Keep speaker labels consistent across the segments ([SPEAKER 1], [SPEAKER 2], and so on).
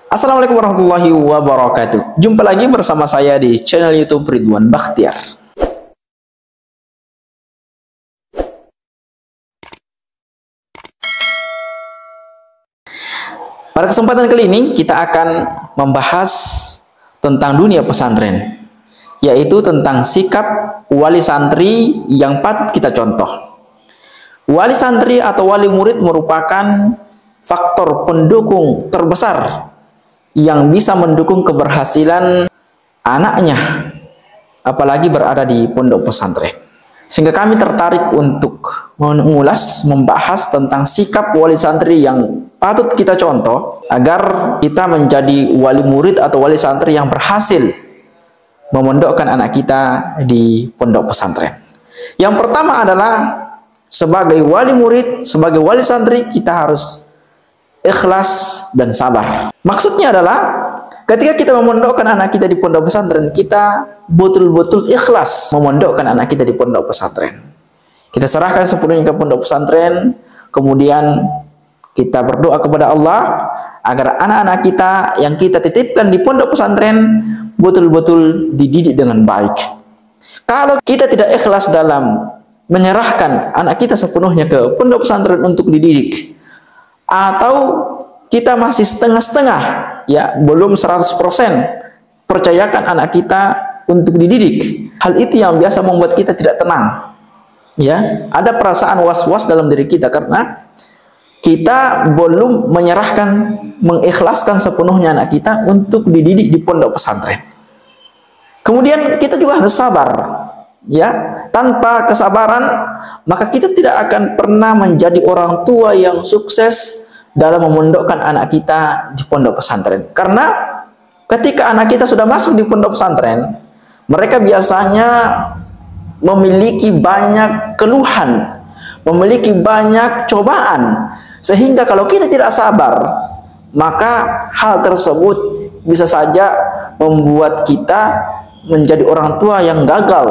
[SPEAKER 1] Assalamualaikum warahmatullahi wabarakatuh. Jumpa lagi bersama saya di channel YouTube Ridwan Bakhtiar. Pada kesempatan kali ini kita akan membahas tentang dunia pesantren, yaitu tentang sikap wali santri yang patut kita contoh. Wali santri atau wali murid merupakan faktor pendukung terbesar yang bisa mendukung keberhasilan anaknya, apalagi berada di pondok pesantren. Sehingga kami tertarik untuk mengulas, membahas tentang sikap wali santri yang patut kita contoh agar kita menjadi wali murid atau wali santri yang berhasil memondokkan anak kita di pondok pesantren. Yang pertama adalah sebagai wali murid, sebagai wali santri, kita harus ikhlas dan sabar. Maksudnya adalah ketika kita memondokkan anak kita di pondok pesantren, kita betul-betul ikhlas memondokkan anak kita di pondok pesantren. Kita serahkan sepenuhnya ke pondok pesantren, kemudian kita berdoa kepada Allah agar anak-anak kita yang kita titipkan di pondok pesantren betul-betul dididik dengan baik. Kalau kita tidak ikhlas dalam menyerahkan anak kita sepenuhnya ke pondok pesantren untuk dididik, atau kita masih setengah-setengah, ya, belum 100% percayakan anak kita untuk dididik, hal itu yang biasa membuat kita tidak tenang, ya, ada perasaan was-was dalam diri kita karena kita belum menyerahkan, mengikhlaskan sepenuhnya anak kita untuk dididik di pondok pesantren. Kemudian kita juga harus sabar, ya. Tanpa kesabaran maka kita tidak akan pernah menjadi orang tua yang sukses dalam memondokkan anak kita di pondok pesantren. Karena ketika anak kita sudah masuk di pondok pesantren, mereka biasanya memiliki banyak keluhan, memiliki banyak cobaan, sehingga kalau kita tidak sabar, maka hal tersebut bisa saja membuat kita menjadi orang tua yang gagal,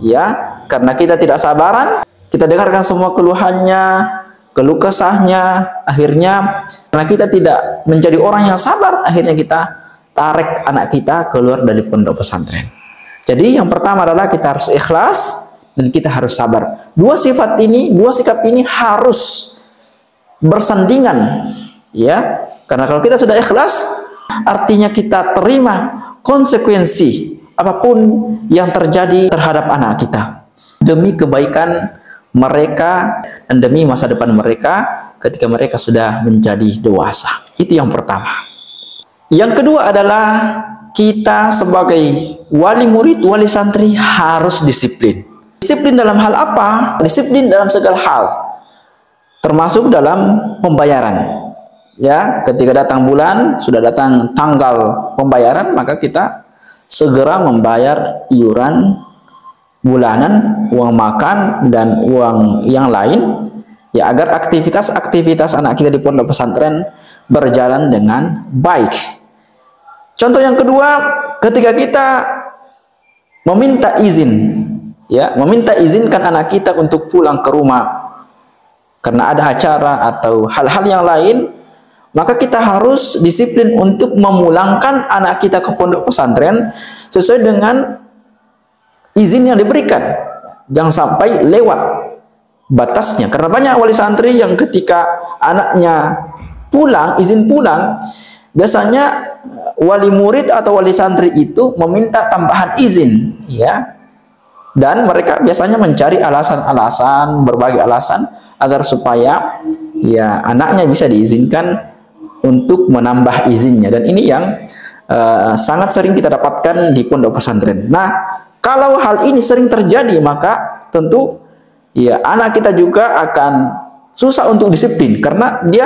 [SPEAKER 1] ya. Karena kita tidak sabaran, kita dengarkan semua keluhannya, keluh kesahnya, akhirnya karena kita tidak menjadi orang yang sabar, akhirnya kita tarik anak kita keluar dari pondok pesantren. Jadi yang pertama adalah kita harus ikhlas dan kita harus sabar. Dua sifat ini, dua sikap ini harus bersandingan, ya. Karena kalau kita sudah ikhlas, artinya kita terima konsekuensi apapun yang terjadi terhadap anak kita demi kebaikan mereka dan demi masa depan mereka ketika mereka sudah menjadi dewasa. Itu yang pertama. Yang kedua adalah kita sebagai wali murid, wali santri harus disiplin. Disiplin dalam hal apa? Disiplin dalam segala hal, termasuk dalam pembayaran. Ya, ketika datang bulan, sudah datang tanggal pembayaran, maka kita segera membayar iuran bulanan, uang makan dan uang yang lain, ya, agar aktivitas-aktivitas anak kita di pondok pesantren berjalan dengan baik. Contoh yang kedua, ketika kita meminta izin, ya, meminta izinkan anak kita untuk pulang ke rumah karena ada acara atau hal-hal yang lain, maka kita harus disiplin untuk memulangkan anak kita ke pondok pesantren sesuai dengan izin yang diberikan. Jangan sampai lewat batasnya. Karena banyak wali santri yang ketika anaknya pulang, izin pulang, biasanya wali murid atau wali santri itu meminta tambahan izin, ya. Dan mereka biasanya mencari alasan-alasan, berbagai alasan agar supaya, ya, anaknya bisa diizinkan untuk menambah izinnya. Dan ini yang sangat sering kita dapatkan di pondok pesantren. Nah, kalau hal ini sering terjadi, maka tentu, ya, anak kita juga akan susah untuk disiplin karena dia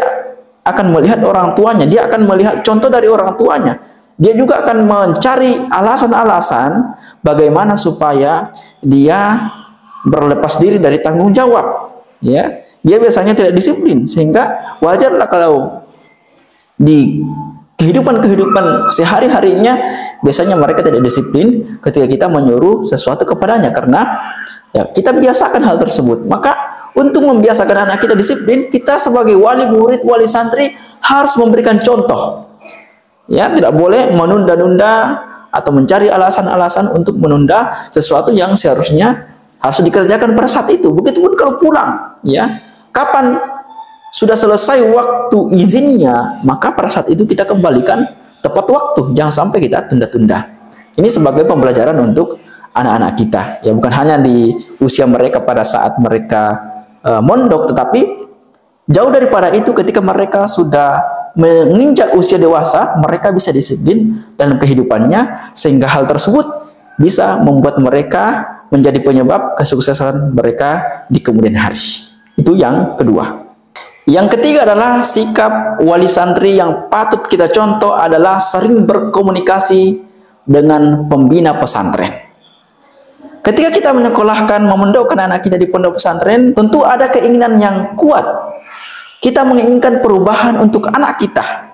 [SPEAKER 1] akan melihat orang tuanya, dia akan melihat contoh dari orang tuanya. Dia juga akan mencari alasan-alasan bagaimana supaya dia berlepas diri dari tanggung jawab, ya. Dia biasanya tidak disiplin, sehingga wajarlah kalau di kehidupan sehari-harinya biasanya mereka tidak disiplin ketika kita menyuruh sesuatu kepadanya, karena, ya, kita biasakan hal tersebut. Maka untuk membiasakan anak kita disiplin, kita sebagai wali murid, wali santri harus memberikan contoh. Ya, tidak boleh menunda-nunda atau mencari alasan-alasan untuk menunda sesuatu yang seharusnya harus dikerjakan pada saat itu. Begitupun kalau pulang, ya. Kapan sudah selesai waktu izinnya, maka pada saat itu kita kembalikan tepat waktu. Jangan sampai kita tunda-tunda. Ini sebagai pembelajaran untuk anak-anak kita. Ya, bukan hanya di usia mereka pada saat mereka mondok, tetapi jauh daripada itu ketika mereka sudah menginjak usia dewasa, mereka bisa disiplin dalam kehidupannya, sehingga hal tersebut bisa membuat mereka menjadi penyebab kesuksesan mereka di kemudian hari. Itu yang kedua. Yang ketiga adalah sikap wali santri yang patut kita contoh adalah sering berkomunikasi dengan pembina pesantren. Ketika kita menyekolahkan, memondokkan anak kita di pondok pesantren, tentu ada keinginan yang kuat. Kita menginginkan perubahan untuk anak kita.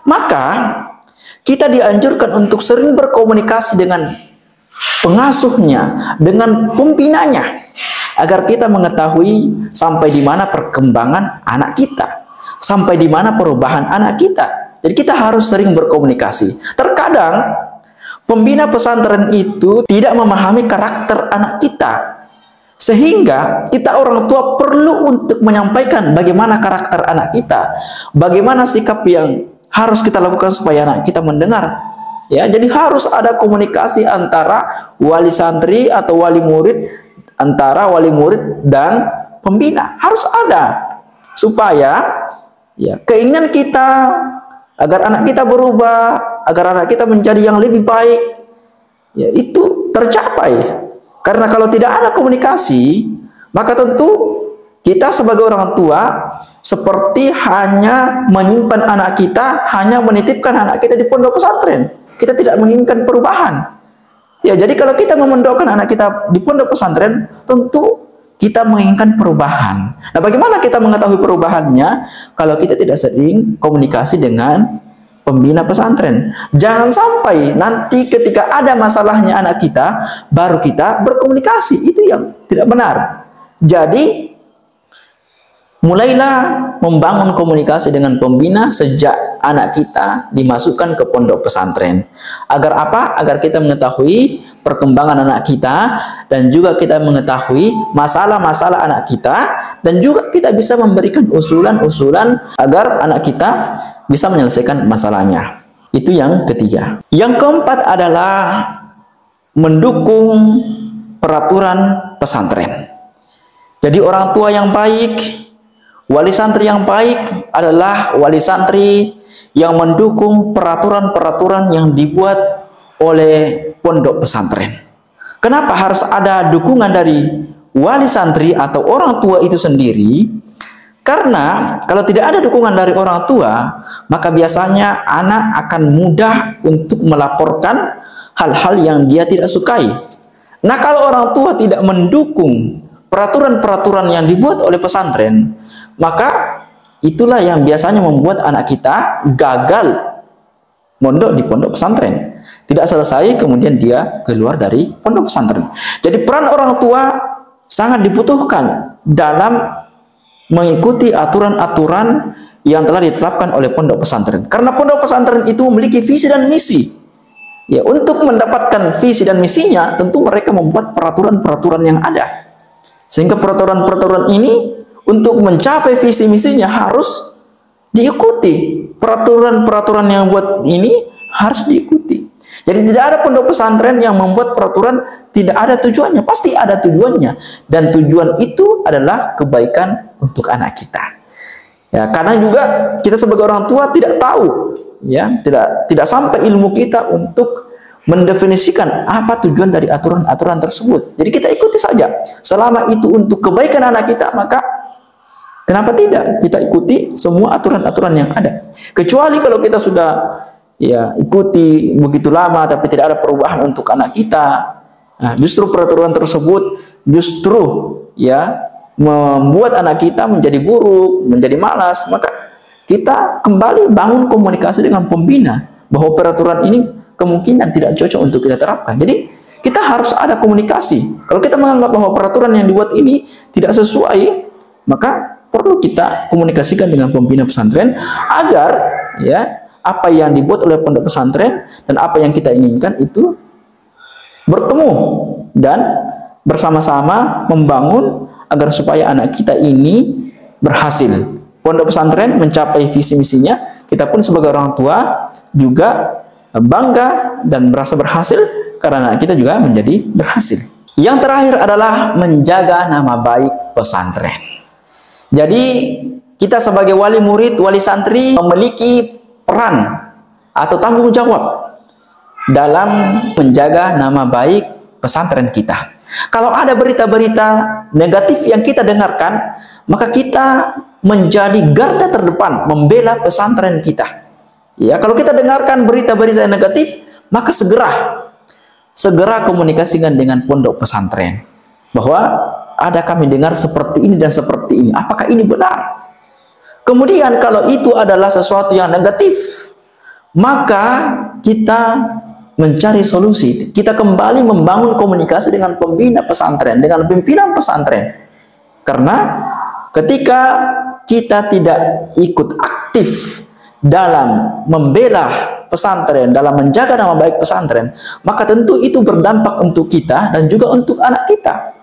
[SPEAKER 1] Maka kita dianjurkan untuk sering berkomunikasi dengan pengasuhnya, dengan pembinanya, agar kita mengetahui sampai di mana perkembangan anak kita, sampai di mana perubahan anak kita. Jadi kita harus sering berkomunikasi. Terkadang pembina pesantren itu tidak memahami karakter anak kita, sehingga kita orang tua perlu untuk menyampaikan bagaimana karakter anak kita, bagaimana sikap yang harus kita lakukan supaya anak kita mendengar. Ya, jadi harus ada komunikasi antara wali santri atau wali murid, antara wali murid dan pembina. Harus ada supaya ya keinginan kita agar anak kita berubah, agar anak kita menjadi yang lebih baik, ya itu tercapai. Karena kalau tidak ada komunikasi, maka tentu kita sebagai orang tua seperti hanya menyimpan anak kita, hanya menitipkan anak kita di pondok pesantren. Kita tidak menginginkan perubahan. Ya, jadi kalau kita memondokkan anak kita di pondok pesantren, tentu kita menginginkan perubahan. Nah, bagaimana kita mengetahui perubahannya kalau kita tidak sering komunikasi dengan pembina pesantren? Jangan sampai nanti ketika ada masalahnya anak kita, baru kita berkomunikasi. Itu yang tidak benar. Jadi, mulailah membangun komunikasi dengan pembina sejak anak kita dimasukkan ke pondok pesantren. Agar apa? Agar kita mengetahui perkembangan anak kita, dan juga kita mengetahui masalah-masalah anak kita, dan juga kita bisa memberikan usulan-usulan agar anak kita bisa menyelesaikan masalahnya. Itu yang ketiga. Yang keempat adalah mendukung peraturan pesantren. Jadi orang tua yang baik, wali santri yang baik adalah wali santri yang mendukung peraturan-peraturan yang dibuat oleh pondok pesantren. Kenapa harus ada dukungan dari wali santri atau orang tua itu sendiri? Karena kalau tidak ada dukungan dari orang tua, maka biasanya anak akan mudah untuk melaporkan hal-hal yang dia tidak sukai. Nah, kalau orang tua tidak mendukung peraturan-peraturan yang dibuat oleh pesantren, maka itulah yang biasanya membuat anak kita gagal mondok di pondok pesantren. Tidak selesai, kemudian dia keluar dari pondok pesantren. Jadi peran orang tua sangat dibutuhkan dalam mengikuti aturan-aturan yang telah ditetapkan oleh pondok pesantren. Karena pondok pesantren itu memiliki visi dan misi. Ya, untuk mendapatkan visi dan misinya, tentu mereka membuat peraturan-peraturan yang ada. Sehingga peraturan-peraturan ini untuk mencapai visi misinya harus diikuti. Peraturan-peraturan yang buat ini harus diikuti. Jadi tidak ada pondok pesantren yang membuat peraturan tidak ada tujuannya. Pasti ada tujuannya. Dan tujuan itu adalah kebaikan untuk anak kita. Ya, karena juga kita sebagai orang tua tidak tahu, ya, tidak sampai ilmu kita untuk mendefinisikan apa tujuan dari aturan-aturan tersebut. Jadi kita ikuti saja. Selama itu untuk kebaikan anak kita, maka kenapa tidak kita ikuti semua aturan-aturan yang ada. Kecuali kalau kita sudah ya ikuti begitu lama tapi tidak ada perubahan untuk anak kita. Nah, justru peraturan tersebut justru ya membuat anak kita menjadi buruk, menjadi malas. Maka kita kembali bangun komunikasi dengan pembina bahwa peraturan ini kemungkinan tidak cocok untuk kita terapkan. Jadi kita harus ada komunikasi. Kalau kita menganggap bahwa peraturan yang dibuat ini tidak sesuai, maka perlu kita komunikasikan dengan pembina pesantren agar ya apa yang dibuat oleh pondok pesantren dan apa yang kita inginkan itu bertemu dan bersama-sama membangun agar supaya anak kita ini berhasil. Pondok pesantren mencapai visi misinya, kita pun sebagai orang tua juga bangga dan merasa berhasil karena anak kita juga menjadi berhasil. Yang terakhir adalah menjaga nama baik pesantren. Jadi kita sebagai wali murid, wali santri memiliki peran atau tanggung jawab dalam menjaga nama baik pesantren kita. Kalau ada berita-berita negatif yang kita dengarkan, maka kita menjadi garda terdepan membela pesantren kita. Ya, kalau kita dengarkan berita-berita negatif, maka segera komunikasikan dengan pondok pesantren bahwa ada kami dengar seperti ini dan seperti ini. Apakah ini benar? Kemudian kalau itu adalah sesuatu yang negatif, maka kita mencari solusi. Kita kembali membangun komunikasi dengan pembina pesantren, dengan pimpinan pesantren. Karena ketika kita tidak ikut aktif dalam membela pesantren, dalam menjaga nama baik pesantren, maka tentu itu berdampak untuk kita dan juga untuk anak kita.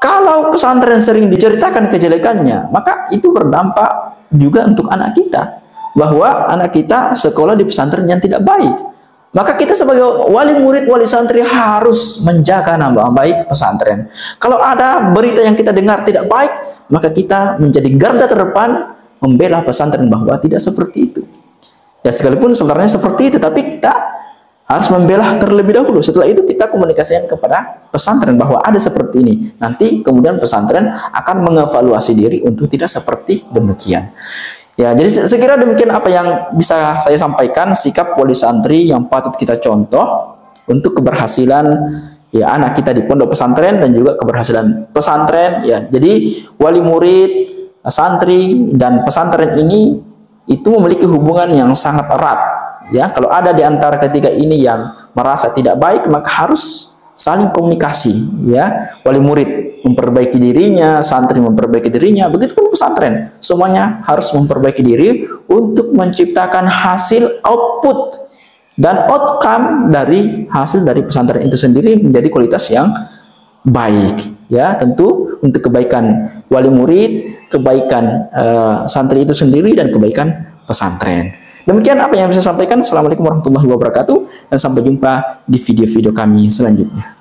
[SPEAKER 1] Kalau pesantren sering diceritakan kejelekannya, maka itu berdampak juga untuk anak kita, bahwa anak kita sekolah di pesantren yang tidak baik. Maka kita sebagai wali murid, wali santri harus menjaga nama baik pesantren. Kalau ada berita yang kita dengar tidak baik, maka kita menjadi garda terdepan membela pesantren bahwa tidak seperti itu. Ya, sekalipun sebenarnya seperti itu, tapi kita harus membela terlebih dahulu. Setelah itu kita komunikasikan kepada pesantren bahwa ada seperti ini. Nanti kemudian pesantren akan mengevaluasi diri untuk tidak seperti demikian. Ya, jadi sekira demikian apa yang bisa saya sampaikan, sikap wali santri yang patut kita contoh untuk keberhasilan ya anak kita di pondok pesantren dan juga keberhasilan pesantren. Ya, jadi wali murid, santri dan pesantren ini itu memiliki hubungan yang sangat erat. Ya, kalau ada di antara ketiga ini yang merasa tidak baik, maka harus saling komunikasi. Ya, wali murid memperbaiki dirinya, santri memperbaiki dirinya, begitu pun pesantren. Semuanya harus memperbaiki diri untuk menciptakan hasil output dan outcome dari hasil dari pesantren itu sendiri menjadi kualitas yang baik. Ya, tentu untuk kebaikan wali murid, kebaikan santri itu sendiri dan kebaikan pesantren. Demikian apa yang bisa saya sampaikan. Assalamualaikum warahmatullahi wabarakatuh dan sampai jumpa di video-video kami selanjutnya.